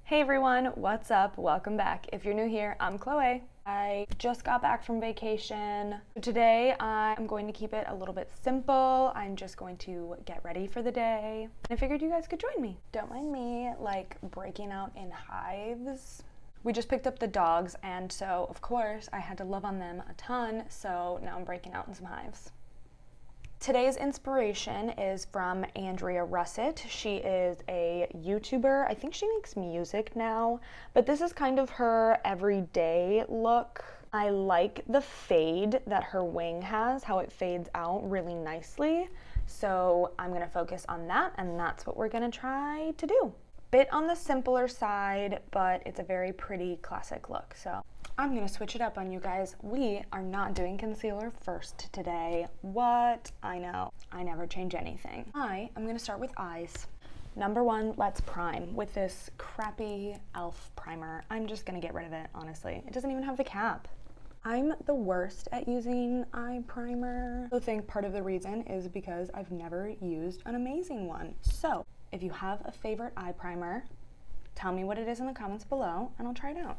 Hey everyone, what's up? Welcome back. If you're new here, I'm Chloe. I just got back from vacation. Today I'm going to keep it a little bit simple. I'm just going to get ready for the day. And I figured you guys could join me. Don't mind me like breaking out in hives. We just picked up the dogs and so of course I had to love on them a ton, so now I'm breaking out in some hives. Today's inspiration is from Andrea Russet. She is a YouTuber. I think she makes music now, but this is kind of her everyday look. I like the fade that her wing has, how it fades out really nicely. So I'm gonna focus on that, and that's what we're gonna try to do. Bit on the simpler side, but it's a very pretty classic look. So I'm gonna switch it up on you guys. We are not doing concealer first today. What? I know, I never change anything. I'm gonna start with eyes. Number one, let's prime with this crappy e.l.f. primer. I'm just gonna get rid of it, honestly. It doesn't even have the cap. I'm the worst at using eye primer. I think part of the reason is because I've never used an amazing one. So if you have a favorite eye primer, tell me what it is in the comments below and I'll try it out.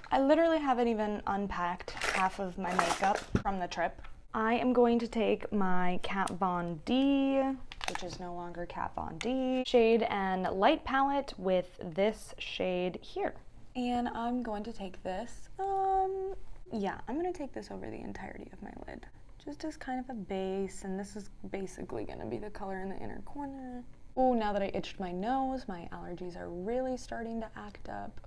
I literally haven't even unpacked half of my makeup from the trip. I am going to take my Kat Von D, which is no longer Kat Von D, shade and light palette with this shade here. And I'm going to take this, I'm gonna take this over the entirety of my lid, just as kind of a base, and this is basically gonna be the color in the inner corner. Oh, now that I itched my nose, my allergies are really starting to act up.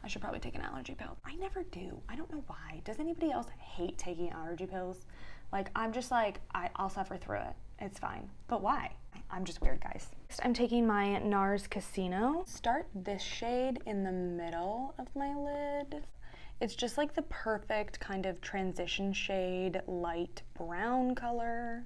I should probably take an allergy pill. I never do. I don't know why. Does anybody else hate taking allergy pills? Like, I'm just like, I'll suffer through it. It's fine. But why? I'm just weird, guys. Next, I'm taking my Nars Casino. Start this shade in the middle of my lid. It's just like the perfect kind of transition shade, light brown color.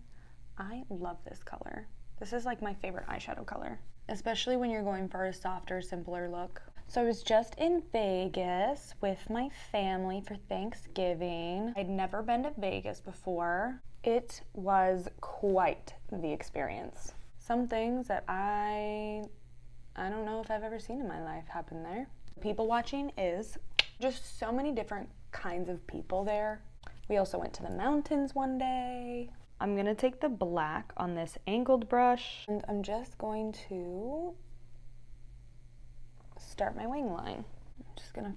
I love this color. This is like my favorite eyeshadow color, especially when you're going for a softer, simpler look. So I was just in Vegas with my family for Thanksgiving. I'd never been to Vegas before. It was quite the experience. Some things that I don't know if I've ever seen in my life happen there. People watching is just so many different kinds of people there. We also went to the mountains one day. I'm gonna take the black on this angled brush and I'm just going to start my wing line. I'm just gonna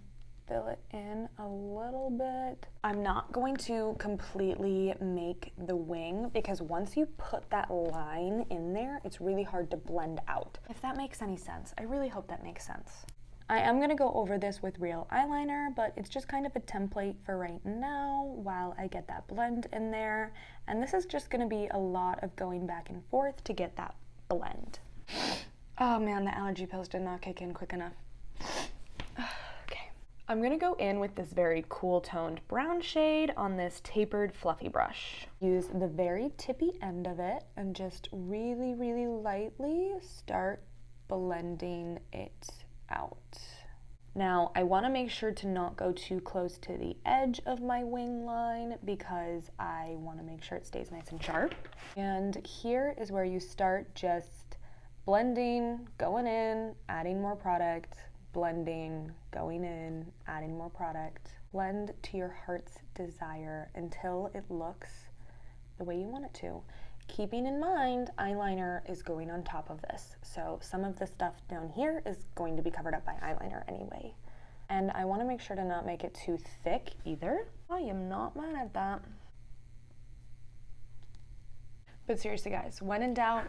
fill it in a little bit. I'm not going to completely make the wing because once you put that line in there, it's really hard to blend out. If that makes any sense. I really hope that makes sense. I am gonna go over this with real eyeliner, but it's just kind of a template for right now while I get that blend in there. And this is just gonna be a lot of going back and forth to get that blend. Oh man, the allergy pills did not kick in quick enough. Okay. I'm gonna go in with this very cool toned brown shade on this tapered fluffy brush. Use the very tippy end of it and just really, really lightly start blending it out. Now, I want to make sure to not go too close to the edge of my wing line because I want to make sure it stays nice and sharp. And here is where you start just blending, going in, adding more product, blending, going in, adding more product. Blend to your heart's desire until it looks the way you want it to. Keeping in mind, eyeliner is going on top of this. So some of the stuff down here is going to be covered up by eyeliner anyway. And I want to make sure to not make it too thick either. I am not mad at that. But seriously guys, when in doubt,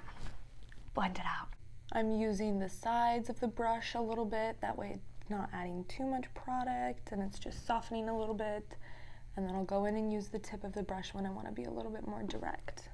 blend it out. I'm using the sides of the brush a little bit. That way it's not adding too much product and it's just softening a little bit. And then I'll go in and use the tip of the brush when I want to be a little bit more direct.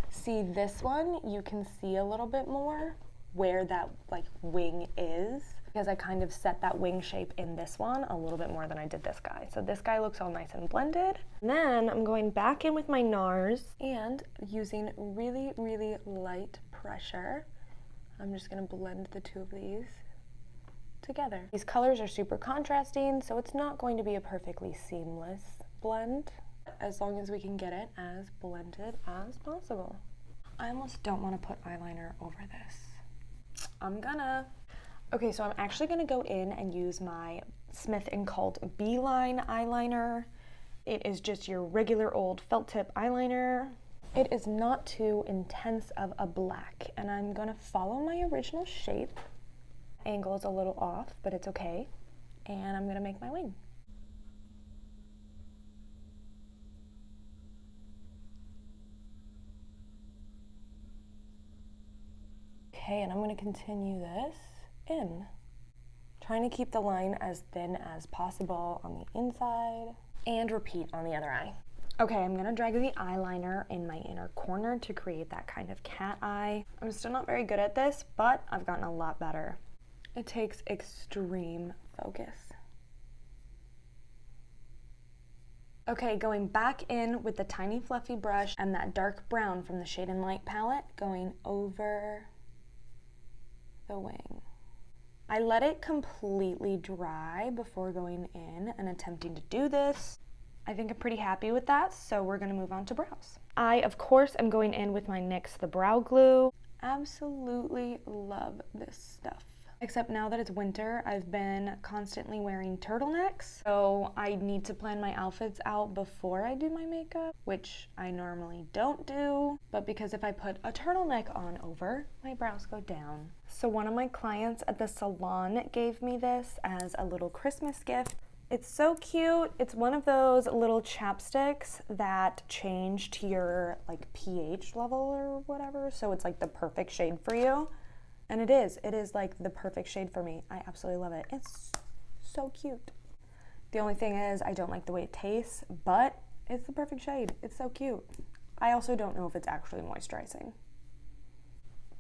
See this one, you can see a little bit more where that like wing is because I kind of set that wing shape in this one a little bit more than I did this guy. So this guy looks all nice and blended. And then I'm going back in with my Nars and using really, really light pressure. I'm just gonna blend the two of these together. These colors are super contrasting, so it's not going to be a perfectly seamless blend, as long as we can get it as blended as possible. I almost don't want to put eyeliner over this. I'm gonna. Okay, so I'm actually gonna go in and use my Smith & Cult Beeline eyeliner. It is just your regular old felt tip eyeliner. It is not too intense of a black, and I'm gonna follow my original shape. Angle is a little off, but it's okay. And I'm gonna make my wing. Okay, and I'm gonna continue this in. Trying to keep the line as thin as possible on the inside, and repeat on the other eye. Okay, I'm gonna drag the eyeliner in my inner corner to create that kind of cat eye. I'm still not very good at this, but I've gotten a lot better. It takes extreme focus. Okay, going back in with the tiny fluffy brush and that dark brown from the Shade and Light palette, going over the wing. I let it completely dry before going in and attempting to do this. I think I'm pretty happy with that, so we're gonna move on to brows. I, of course, am going in with my NYX The Brow Glue. Absolutely love this stuff. Except now that it's winter, I've been constantly wearing turtlenecks, so I need to plan my outfits out before I do my makeup, which I normally don't do, but because if I put a turtleneck on over, my brows go down. So one of my clients at the salon gave me this as a little Christmas gift. It's so cute. It's one of those little chapsticks that change to your like pH level or whatever, so it's like the perfect shade for you. And it is like the perfect shade for me. I absolutely love it. It's so cute. The only thing is I don't like the way it tastes, but it's the perfect shade. It's so cute. I also don't know if it's actually moisturizing,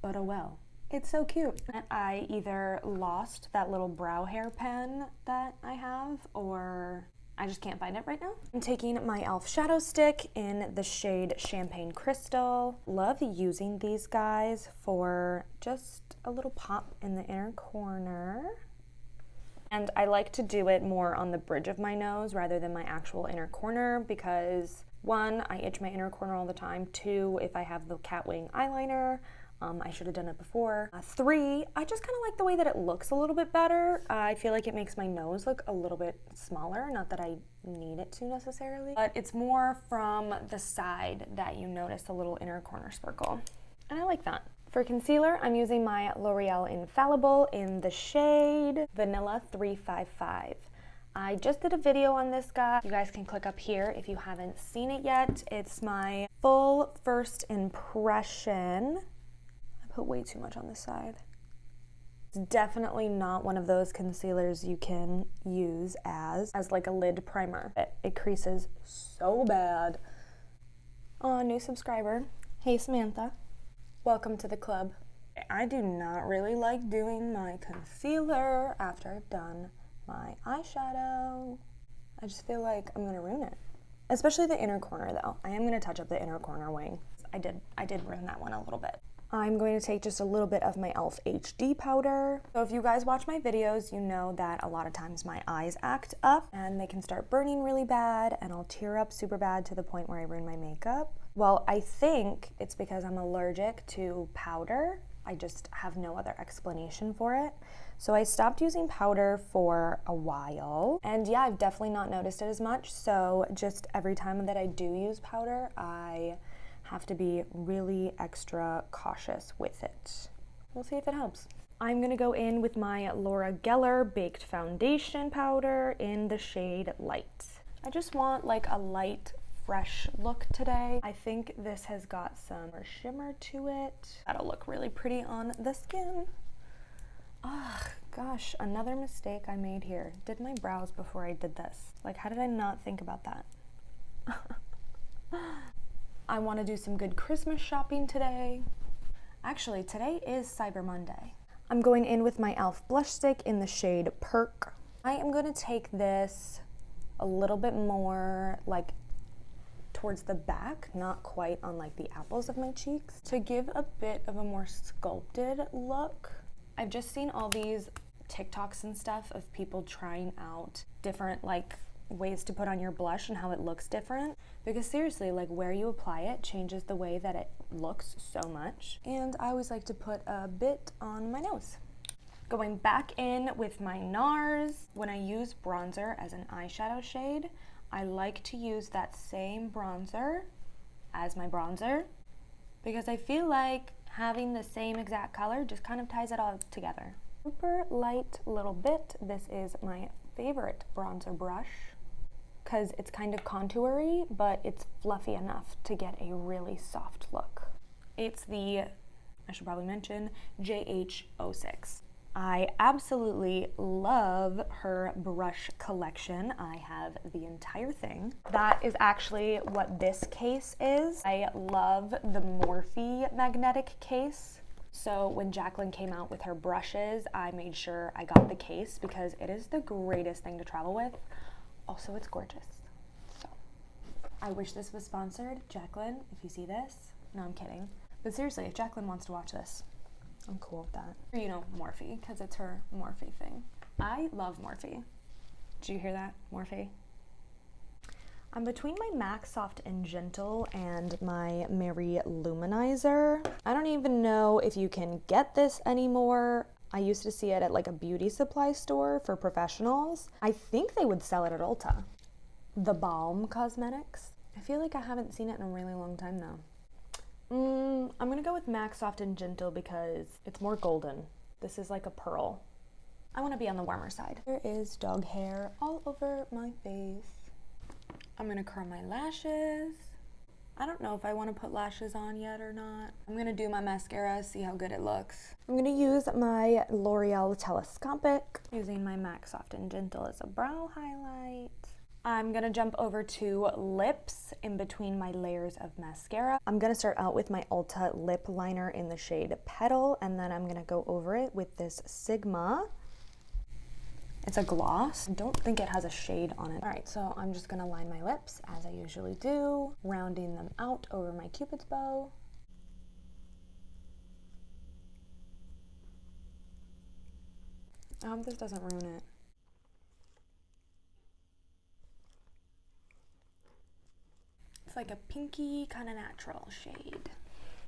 but oh well. It's so cute. I either lost that little brow hair pen that I have, or I just can't find it right now. I'm taking my e.l.f. shadow stick in the shade Champagne Crystal. Love using these guys for just a little pop in the inner corner. And I like to do it more on the bridge of my nose rather than my actual inner corner because 1, I itch my inner corner all the time. 2, if I have the cat wing eyeliner, I should have done it before. 3, I just kind of like the way that it looks a little bit better. I feel like it makes my nose look a little bit smaller, not that I need it to necessarily, but it's more from the side that you notice a little inner corner sparkle, and I like that. For concealer, I'm using my L'Oreal Infallible in the shade Vanilla 355. I just did a video on this guy. You guys can click up here if you haven't seen it yet. It's my full first impression. Put way too much on this side. It's definitely not one of those concealers you can use as like a lid primer. It creases so bad. Oh, new subscriber. Hey Samantha. Welcome to the club. I do not really like doing my concealer after I've done my eyeshadow. I just feel like I'm gonna ruin it. Especially the inner corner though. I am gonna touch up the inner corner wing. I did ruin that one a little bit. I'm going to take just a little bit of my e.l.f. HD powder. So if you guys watch my videos, you know that a lot of times my eyes act up and they can start burning really bad and I'll tear up super bad to the point where I ruin my makeup. Well, I think it's because I'm allergic to powder. I just have no other explanation for it. So I stopped using powder for a while. And yeah, I've definitely not noticed it as much. So just every time that I do use powder, I have to be really extra cautious with it. We'll see if it helps. I'm gonna go in with my Laura Geller Baked Foundation Powder in the shade Light. I just want like a light, fresh look today. I think this has got some shimmer to it. That'll look really pretty on the skin. Ah, gosh, another mistake I made here. Did my brows before I did this. Like, how did I not think about that? I want to do some good Christmas shopping today. Actually, today is Cyber Monday. I'm going in with my e.l.f. blush stick in the shade Perk. I am going to take this a little bit more like towards the back, not quite on like the apples of my cheeks, to give a bit of a more sculpted look. I've just seen all these TikToks and stuff of people trying out different like ways to put on your blush and how it looks different, because seriously, like where you apply it changes the way that it looks so much. And I always like to put a bit on my nose. Going back in with my Nars. When I use bronzer as an eyeshadow shade, I like to use that same bronzer as my bronzer because I feel like having the same exact color just kind of ties it all together. Super light little bit. This is my favorite bronzer brush because it's kind of contoury, but it's fluffy enough to get a really soft look. It's the, I should probably mention, JH06. I absolutely love her brush collection. I have the entire thing. That is actually what this case is. I love the Morphe magnetic case. So when Jacqueline came out with her brushes, I made sure I got the case because it is the greatest thing to travel with. Also, it's gorgeous. So I wish this was sponsored. Jacqueline, if you see this, no, I'm kidding. But seriously, if Jacqueline wants to watch this, I'm cool with that. You know, Morphe, because it's her Morphe thing. I love Morphe. Did you hear that, Morphe? I'm between my MAC Soft and Gentle and my Mary Luminizer. I don't even know if you can get this anymore. I used to see it at like a beauty supply store for professionals. I think they would sell it at Ulta. The Balm Cosmetics. I feel like I haven't seen it in a really long time though. I'm gonna go with MAC Soft and Gentle because it's more golden. This is like a pearl. I wanna be on the warmer side. There is dog hair all over my face. I'm gonna curl my lashes. I don't know if I wanna put lashes on yet or not. I'm gonna do my mascara, see how good it looks. I'm gonna use my Loreal Telescopic, using my MAC Soft and Gentle as a brow highlight. I'm gonna jump over to lips in between my layers of mascara. I'm gonna start out with my Ulta lip liner in the shade Petal, and then I'm gonna go over it with this Sigma. It's a gloss. I don't think it has a shade on it. All right, so I'm just gonna line my lips as I usually do, rounding them out over my Cupid's bow. I hope this doesn't ruin it. Like a pinky kind of natural shade.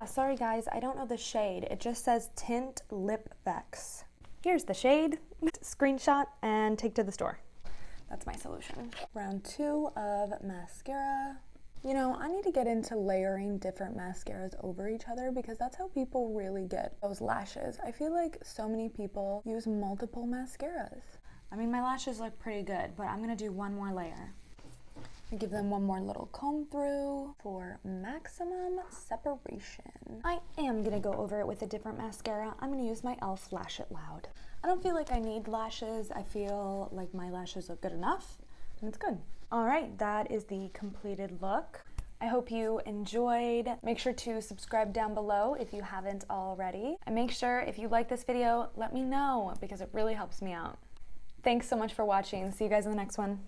Sorry guys, I don't know the shade. It just says Tint Lip Vex. Here's the shade. Screenshot and take to the store. That's my solution. Round 2 of mascara. You know, I need to get into layering different mascaras over each other because that's how people really get those lashes. I feel like so many people use multiple mascaras. I mean, my lashes look pretty good, but I'm gonna do one more layer. I give them one more little comb through for maximum separation. I am gonna go over it with a different mascara. I'm gonna use my e.l.f. Lash It Loud. I don't feel like I need lashes. I feel like my lashes look good enough, and it's good. All right, that is the completed look. I hope you enjoyed. Make sure to subscribe down below if you haven't already. And make sure if you like this video, let me know because it really helps me out. Thanks so much for watching. See you guys in the next one.